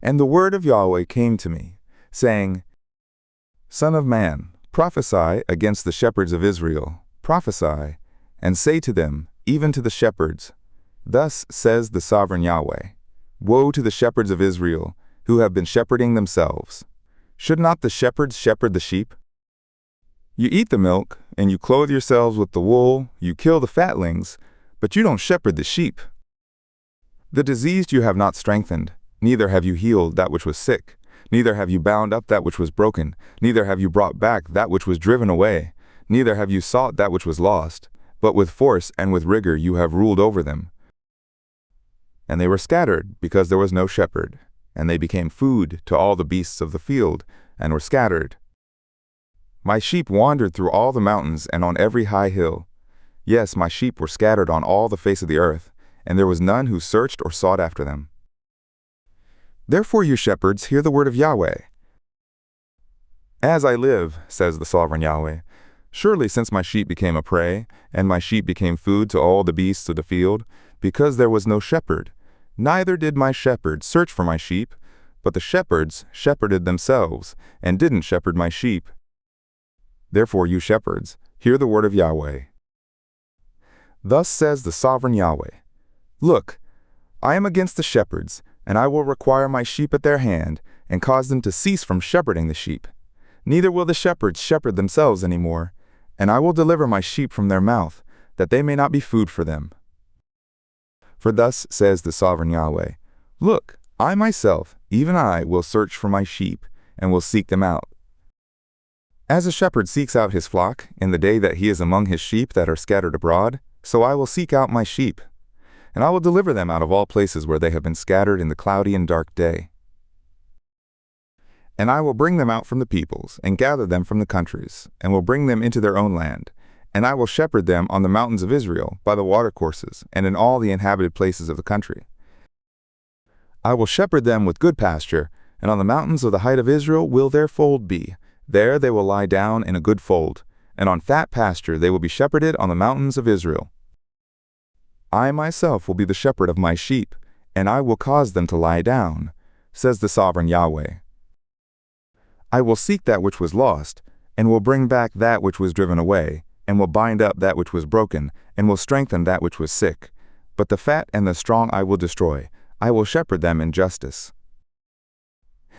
And the word of Yahweh came to me, saying, Son of man, prophesy against the shepherds of Israel, prophesy, and say to them, even to the shepherds, Thus says the sovereign Yahweh, Woe to the shepherds of Israel, who have been shepherding themselves. Should not the shepherds shepherd the sheep? You eat the milk, and you clothe yourselves with the wool, you kill the fatlings, but you don't shepherd the sheep. The diseased you have not strengthened, neither have you healed that which was sick, neither have you bound up that which was broken, neither have you brought back that which was driven away, neither have you sought that which was lost, but with force and with rigor you have ruled over them. And they were scattered, because there was no shepherd, and they became food to all the beasts of the field, and were scattered. My sheep wandered through all the mountains and on every high hill. Yes, my sheep were scattered on all the face of the earth, and there was none who searched or sought after them. Therefore, you shepherds, hear the word of Yahweh. As I live, says the sovereign Yahweh, surely since my sheep became a prey, and my sheep became food to all the beasts of the field, because there was no shepherd, neither did my shepherds search for my sheep, but the shepherds shepherded themselves, and didn't shepherd my sheep. Therefore, you shepherds, hear the word of Yahweh. Thus says the sovereign Yahweh, Look, I am against the shepherds, and I will require my sheep at their hand, and cause them to cease from shepherding the sheep. Neither will the shepherds shepherd themselves any more, and I will deliver my sheep from their mouth, that they may not be food for them. For thus says the sovereign Yahweh, Look, I myself, even I, will search for my sheep, and will seek them out. As a shepherd seeks out his flock in the day that he is among his sheep that are scattered abroad, so I will seek out my sheep, and I will deliver them out of all places where they have been scattered in the cloudy and dark day. And I will bring them out from the peoples, and gather them from the countries, and will bring them into their own land, and I will shepherd them on the mountains of Israel, by the watercourses, and in all the inhabited places of the country. I will shepherd them with good pasture, and on the mountains of the height of Israel will their fold be. There they will lie down in a good fold, and on fat pasture they will be shepherded on the mountains of Israel. I myself will be the shepherd of my sheep, and I will cause them to lie down, says the sovereign Yahweh. I will seek that which was lost, and will bring back that which was driven away, and will bind up that which was broken, and will strengthen that which was sick. But the fat and the strong I will destroy. I will shepherd them in justice.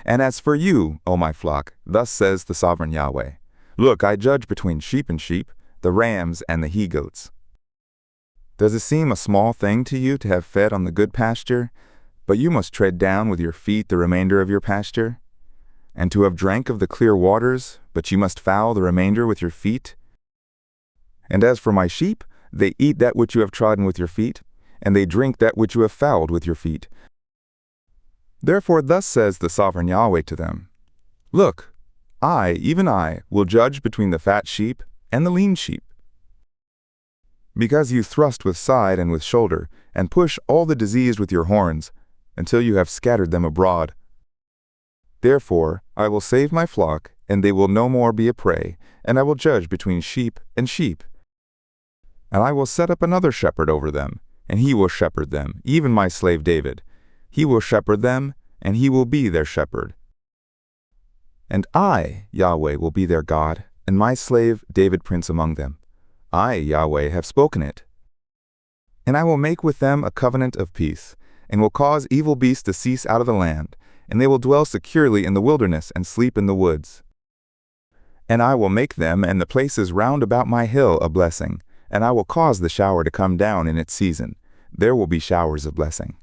And as for you, O my flock, thus says the sovereign Yahweh, Look, I judge between sheep and sheep, the rams and the he-goats. Does it seem a small thing to you to have fed on the good pasture, but you must tread down with your feet the remainder of your pasture? And to have drank of the clear waters, but you must foul the remainder with your feet? And as for my sheep, they eat that which you have trodden with your feet, and they drink that which you have fouled with your feet. Therefore thus says the sovereign Yahweh to them, Look, I, even I, will judge between the fat sheep and the lean sheep. Because you thrust with side and with shoulder, and push all the diseased with your horns, until you have scattered them abroad. Therefore I will save my flock, and they will no more be a prey, and I will judge between sheep and sheep. And I will set up another shepherd over them, and he will shepherd them, even my slave David. He will shepherd them, and he will be their shepherd. And I, Yahweh, will be their God, and my slave David prince among them. I, Yahweh, have spoken it. And I will make with them a covenant of peace, and will cause evil beasts to cease out of the land, and they will dwell securely in the wilderness and sleep in the woods. And I will make them and the places round about my hill a blessing, and I will cause the shower to come down in its season. There will be showers of blessing.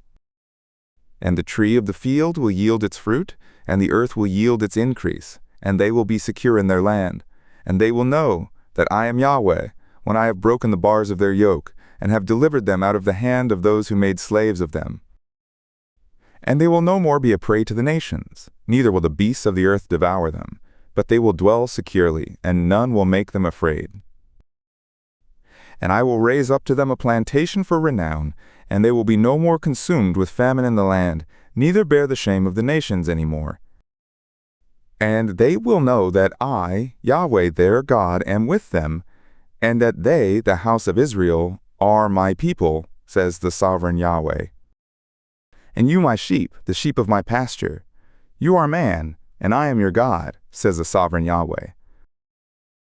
And the tree of the field will yield its fruit, and the earth will yield its increase, and they will be secure in their land. And they will know that I am Yahweh, when I have broken the bars of their yoke, and have delivered them out of the hand of those who made slaves of them. And they will no more be a prey to the nations, neither will the beasts of the earth devour them, but they will dwell securely, and none will make them afraid. And I will raise up to them a plantation for renown, and they will be no more consumed with famine in the land, neither bear the shame of the nations any more. And they will know that I, Yahweh their God, am with them, and that they, the house of Israel, are my people, says the sovereign Yahweh. And you, my sheep, the sheep of my pasture, You are man, and I am your God, says the sovereign Yahweh.